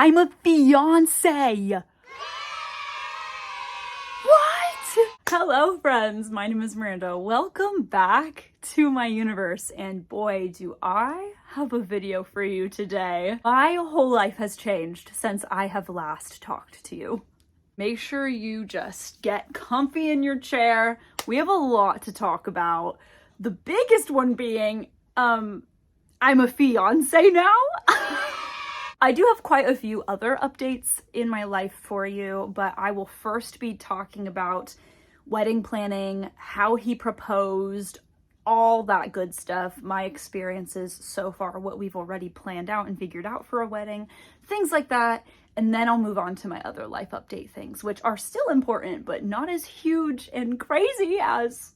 I'm a fiance. What? Hello friends, my name is Miranda. Welcome back to my universe, and boy do I have a video for you today. My whole life has changed since I have last talked to you. Make sure you just get comfy in your chair. We have a lot to talk about. The biggest one being, I'm a fiance now. I do have quite a few other updates in my life for you, but I will first be talking about wedding planning, how he proposed, all that good stuff, my experiences so far, what we've already planned out and figured out for a wedding, things like that. And then I'll move on to my other life update things, which are still important, but not as huge and crazy as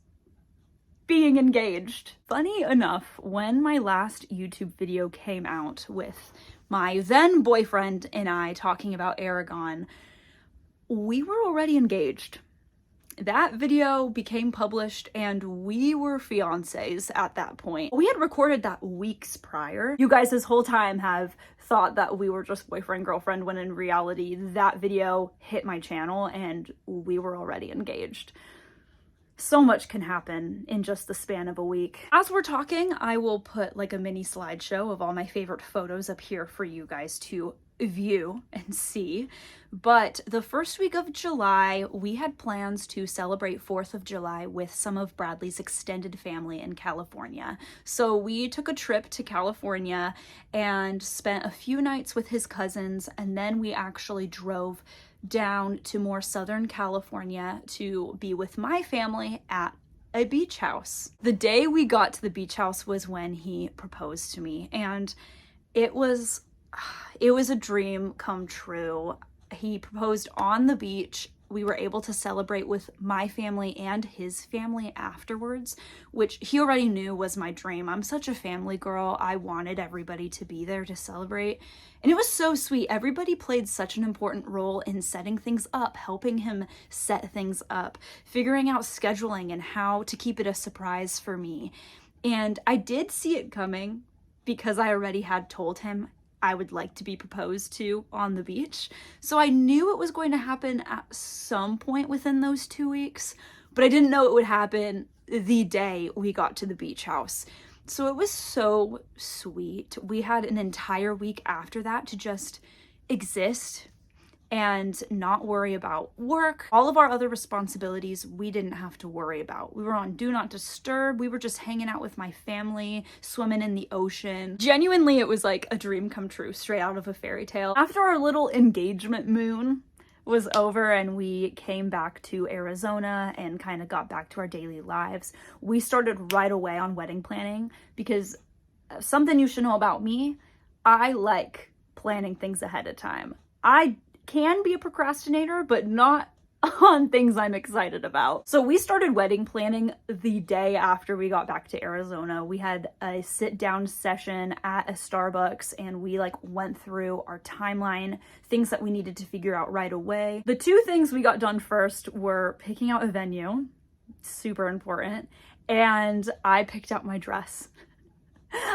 being engaged. Funny enough, when my last YouTube video came out with my then boyfriend and I talking about Aragon, we were already engaged. That video became published and we were fiancés at that point. We had recorded that weeks prior. You guys this whole time have thought that we were just boyfriend, girlfriend, when in reality that video hit my channel and we were already engaged. So much can happen in just the span of a week. As we're talking, I will put like a mini slideshow of all my favorite photos up here for you guys to view and see. But the first week of July, we had plans to celebrate 4th of July with some of Bradley's extended family in California. So we took a trip to California and spent a few nights with his cousins, and then we actually drove down to more Southern California to be with my family at a beach house. The day we got to the beach house was when he proposed to me, and it was a dream come true. He proposed on the beach. We were able to celebrate with my family and his family afterwards, which he already knew was my dream. I'm such a family girl. I wanted everybody to be there to celebrate. And it was so sweet. Everybody played such an important role in setting things up, helping him set things up, figuring out scheduling and how to keep it a surprise for me. And I did see it coming because I already had told him I would like to be proposed to on the beach. So I knew it was going to happen at some point within those 2 weeks, but I didn't know it would happen the day we got to the beach house. So it was so sweet. We had an entire week after that to just exist and not worry about work. All of our other responsibilities we didn't have to worry about. We were on Do Not Disturb. We were just hanging out with my family, swimming in the ocean. Genuinely, it was like a dream come true, straight out of a fairy tale. After our little engagement moon was over and we came back to Arizona and kind of got back to our daily lives, we started right away on wedding planning, because something you should know about me, I like planning things ahead of time. I can be a procrastinator, but not on things I'm excited about. So we started wedding planning the day after we got back to Arizona. We had a sit down session at a Starbucks and we went through our timeline, things that we needed to figure out right away. The two things we got done first were picking out a venue, super important, and I picked out my dress.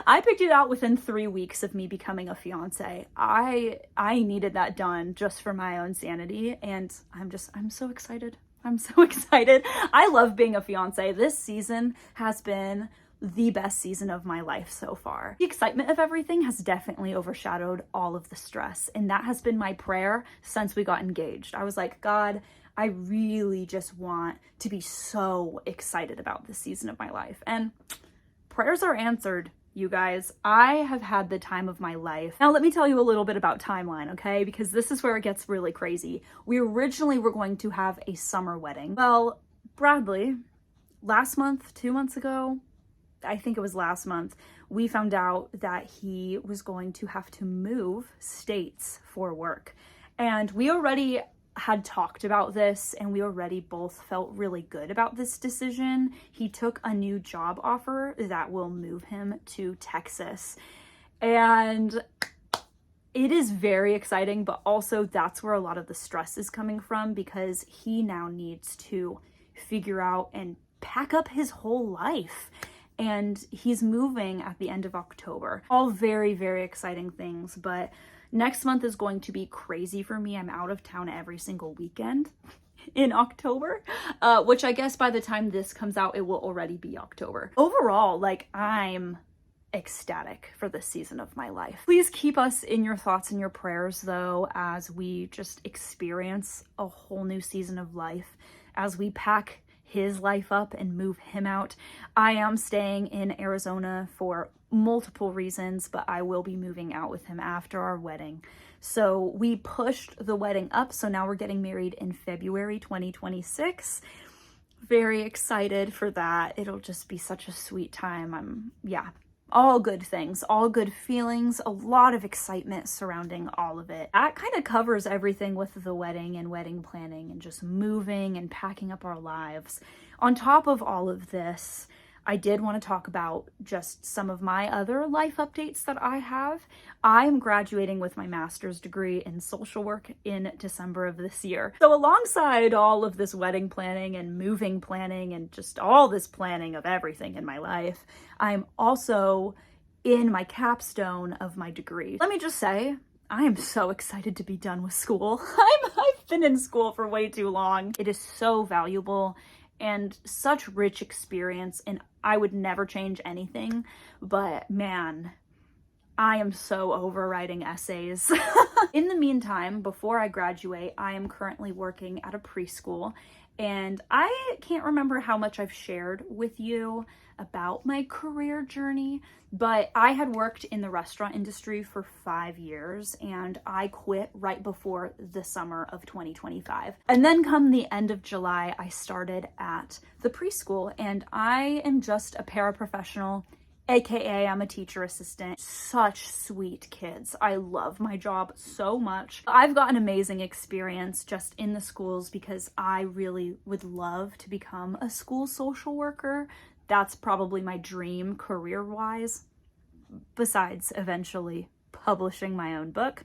I picked it out within 3 weeks of me becoming a fiance. I needed that done just for my own sanity, and I'm so excited. I'm so excited. I love being a fiance. This season has been the best season of my life so far. The excitement of everything has definitely overshadowed all of the stress, and that has been my prayer since we got engaged. I was like, God, I really just want to be so excited about this season of my life. And prayers are answered. You guys, I have had the time of my life. Now let me tell you a little bit about timeline, okay? Because this is where it gets really crazy. We originally were going to have a summer wedding. Well, Bradley, last month, 2 months ago, I think it was last month, we found out that he was going to have to move states for work. And we already had talked about this and we already both felt really good about this decision. He took a new job offer that will move him to Texas. And it is very exciting, but also that's where a lot of the stress is coming from, because he now needs to figure out and pack up his whole life. And he's moving at the end of October. All very, very exciting things, but Next month is going to be crazy for me. I'm out of town every single weekend in October, which I guess by the time this comes out, it will already be October. Overall, like, I'm ecstatic for this season of my life. Please keep us in your thoughts and your prayers, though, as we just experience a whole new season of life, as we pack his life up and move him out. I am staying in Arizona for multiple reasons, but I will be moving out with him after our wedding. So we pushed the wedding up, so now we're getting married in February 2026. Very excited for that. It'll just be such a sweet time. Yeah, all good things, all good feelings, a lot of excitement surrounding all of it. That kind of covers everything with the wedding and wedding planning and just moving and packing up our lives. On top of all of this, I did want to talk about just some of my other life updates that I have. I'm graduating with my master's degree in social work in December of this year. So alongside all of this wedding planning and moving planning and just all this planning of everything in my life, I'm also in my capstone of my degree. Let me just say, I am so excited to be done with school. I've been in school for way too long. It is so valuable and such rich experience, and I would never change anything, but man, I am so over writing essays. In the meantime, before I graduate, I am currently working at a preschool, and I can't remember how much I've shared with you about my career journey, but I had worked in the restaurant industry for 5 years, and I quit right before the summer of 2025. And then come the end of July, I started at the preschool, and I am just a paraprofessional, aka I'm a teacher assistant. Such sweet kids. I love my job so much. I've got an amazing experience just in the schools because I really would love to become a school social worker. That's probably my dream career-wise, besides eventually publishing my own book.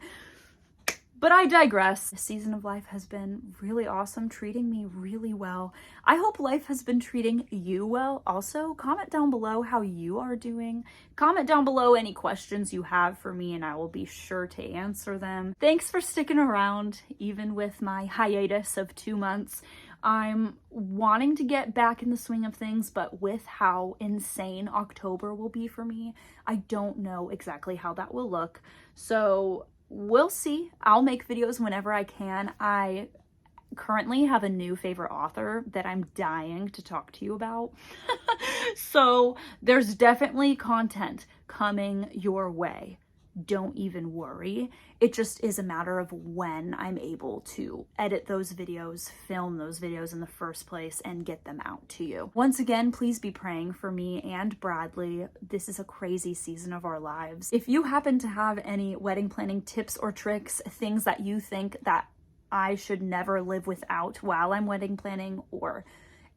But I digress. This season of life has been really awesome, treating me really well. I hope life has been treating you well. Also, comment down below how you are doing. Comment down below any questions you have for me, and I will be sure to answer them. Thanks for sticking around, even with my hiatus of 2 months. I'm wanting to get back in the swing of things, but with how insane October will be for me, I don't know exactly how that will look. So we'll see. I'll make videos whenever I can. I currently have a new favorite author that I'm dying to talk to you about. So there's definitely content coming your way. Don't even worry. It just is a matter of when I'm able to edit those videos, film those videos in the first place, and get them out to you. Once again, please be praying for me and Bradley. This is a crazy season of our lives. If you happen to have any wedding planning tips or tricks, things that you think that I should never live without while I'm wedding planning, or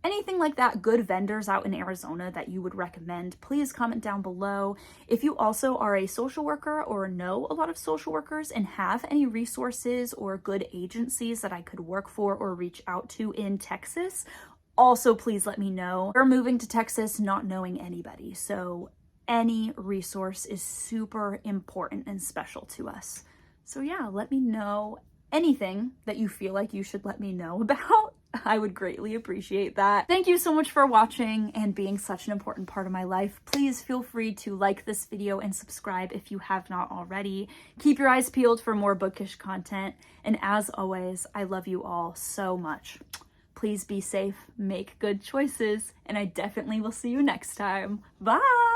anything like that, good vendors out in Arizona that you would recommend, please comment down below. If you also are a social worker or know a lot of social workers and have any resources or good agencies that I could work for or reach out to in Texas, also please let me know. We're moving to Texas not knowing anybody, so any resource is super important and special to us. So yeah, let me know anything that you feel like you should let me know about. I would greatly appreciate that. Thank you so much for watching and being such an important part of my life. Please feel free to like this video and subscribe if you have not already. Keep your eyes peeled for more bookish content. And as always, I love you all so much. Please be safe, make good choices, and I definitely will see you next time. Bye!